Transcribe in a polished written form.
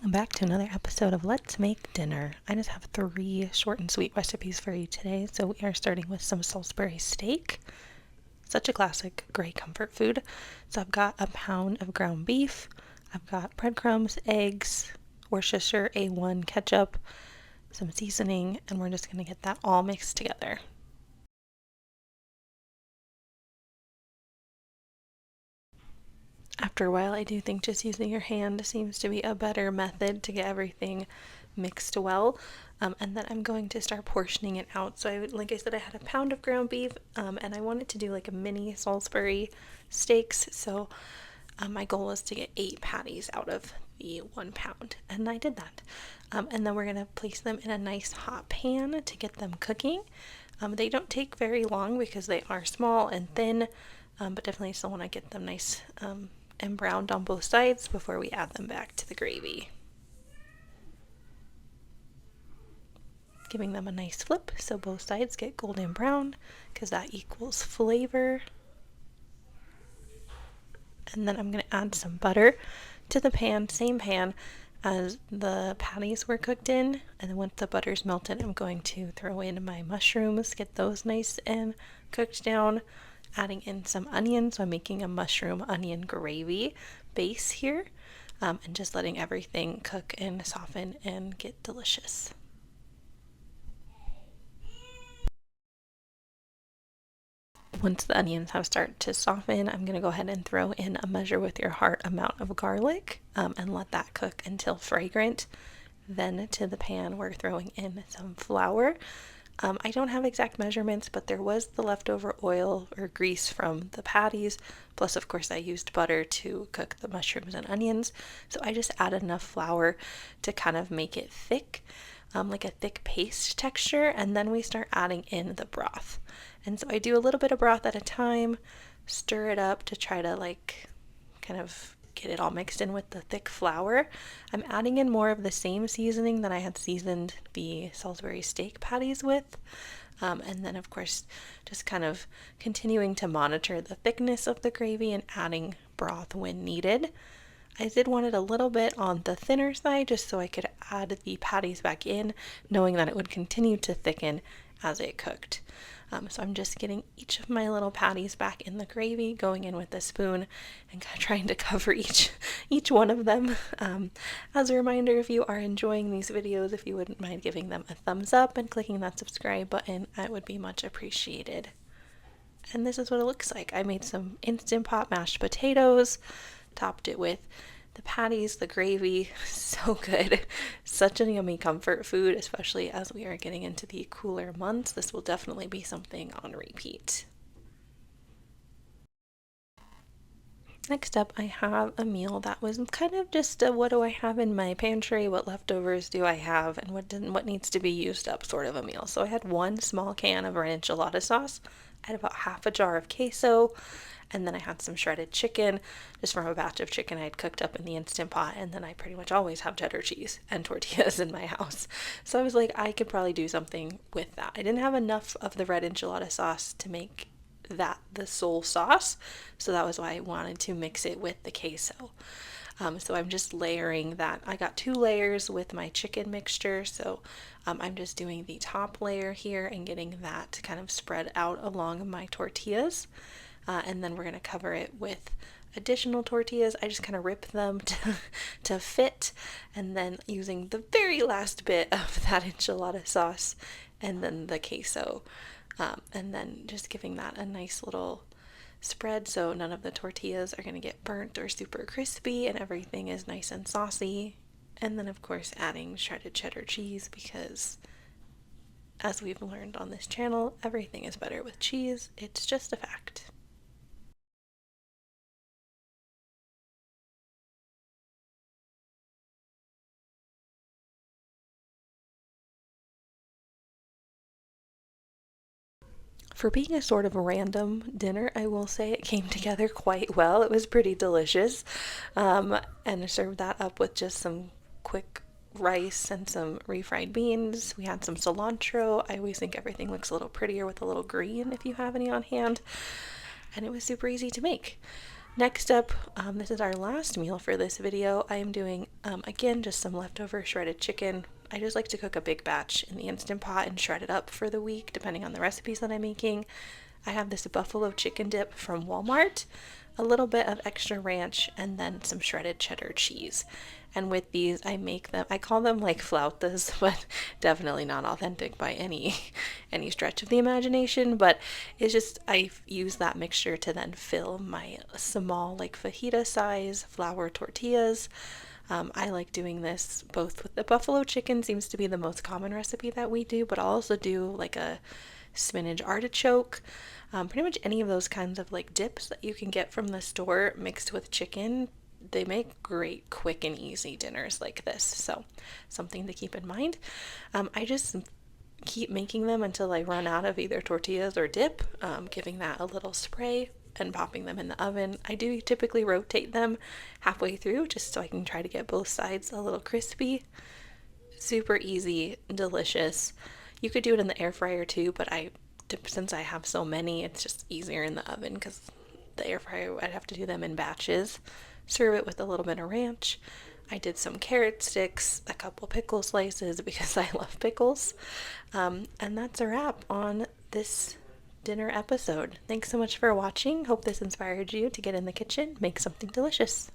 Welcome back to another episode of Let's Make Dinner. I just have 3 short and sweet recipes for you today. So we are starting with some Salisbury steak. Such a classic gray comfort food. So I've got a pound of ground beef. I've got breadcrumbs, eggs, Worcestershire A1 ketchup, some seasoning, and we're just going to get that all mixed together. After a while, I do think just using your hand seems to be a better method to get everything mixed well. And then I'm going to start portioning it out. So like I said, I had a pound of ground beef, and I wanted to do like a mini Salisbury steaks. So my goal was to get 8 patties out of the 1 pound, and I did that. And then we're going to place them in a nice hot pan to get them cooking. They don't take very long because they are small and thin, but definitely still want to get them nice and browned on both sides before we add them back to the gravy. Giving them a nice flip so both sides get golden brown because that equals flavor. And then I'm going to add some butter to the pan, same pan as the patties were cooked in. And then once the butter's melted, I'm going to throw in my mushrooms, get those nice and cooked down. Adding in some onions, so I'm making a mushroom onion gravy base here, and just letting everything cook and soften and get delicious. Once the onions have started to soften, I'm going to go ahead and throw in a measure with your heart amount of garlic, and let that cook until fragrant. Then to the pan, we're throwing in some flour. I don't have exact measurements, but there was the leftover oil or grease from the patties. Plus, of course, I used butter to cook the mushrooms and onions. So I just added enough flour to kind of make it thick, like a thick paste texture. And then we start adding in the broth. And so I do a little bit of broth at a time, stir it up to try to kind of get it all mixed in with the thick flour. I'm adding in more of the same seasoning that I had seasoned the Salisbury steak patties with. And then of course, just kind of continuing to monitor the thickness of the gravy and adding broth when needed. I did want it a little bit on the thinner side just so I could add the patties back in, knowing that it would continue to thicken as it cooked. So I'm just getting each of my little patties back in the gravy, going in with a spoon and kind of trying to cover each one of them. As a reminder, if you are enjoying these videos, if you wouldn't mind giving them a thumbs up and clicking that subscribe button, it would be much appreciated. And this is what it looks like. I made some Instant Pot mashed potatoes, topped it with the patties, the gravy, so good. Such a yummy comfort food, especially as we are getting into the cooler months. This will definitely be something on repeat. Next up, I have a meal that was kind of just a what do I have in my pantry, what leftovers do I have, and what needs to be used up sort of a meal. So I had 1 small can of red enchilada sauce. I had about half a jar of queso, and then I had some shredded chicken just from a batch of chicken I had cooked up in the Instant Pot. And then I pretty much always have cheddar cheese and tortillas in my house. So I was like, I could probably do something with that. I didn't have enough of the red enchilada sauce to make that the sole sauce, so that was why I wanted to mix it with the queso. So I'm just layering that. I got 2 layers with my chicken mixture, so I'm just doing the top layer here and getting that kind of spread out along my tortillas. And then we're going to cover it with additional tortillas. I just kind of rip them to fit, and then using the very last bit of that enchilada sauce and then the queso, and then just giving that a nice little spread so none of the tortillas are going to get burnt or super crispy and everything is nice and saucy. And then of course adding shredded cheddar cheese because, as we've learned on this channel, everything is better with cheese. It's just a fact. For being a sort of random dinner, I will say it came together quite well. It was pretty delicious. And I served that up with just some quick rice and some refried beans. We had some cilantro. I always think everything looks a little prettier with a little green if you have any on hand. And it was super easy to make. Next up, this is our last meal for this video. I am doing, again, just some leftover shredded chicken. I just like to cook a big batch in the Instant Pot and shred it up for the week, depending on the recipes that I'm making. I have this buffalo chicken dip from Walmart, a little bit of extra ranch, and then some shredded cheddar cheese. And with these, I call them like flautas, but definitely not authentic by any stretch of the imagination. But it's just, I use that mixture to then fill my small, like fajita size flour tortillas. I like doing this both with the buffalo chicken, seems to be the most common recipe that we do, but I'll also do like a spinach artichoke, pretty much any of those kinds of like dips that you can get from the store mixed with chicken. They make great quick and easy dinners like this, so something to keep in mind. I just keep making them until I run out of either tortillas or dip, giving that a little spray and popping them in the oven. I do typically rotate them halfway through just so I can try to get both sides a little crispy. Super easy, delicious. You could do it in the air fryer too, but since I have so many, it's just easier in the oven because the air fryer, I'd have to do them in batches. Serve it with a little bit of ranch. I did some carrot sticks, a couple pickle slices because I love pickles. And that's a wrap on this dinner episode. Thanks so much for watching. Hope this inspired you to get in the kitchen, make something delicious.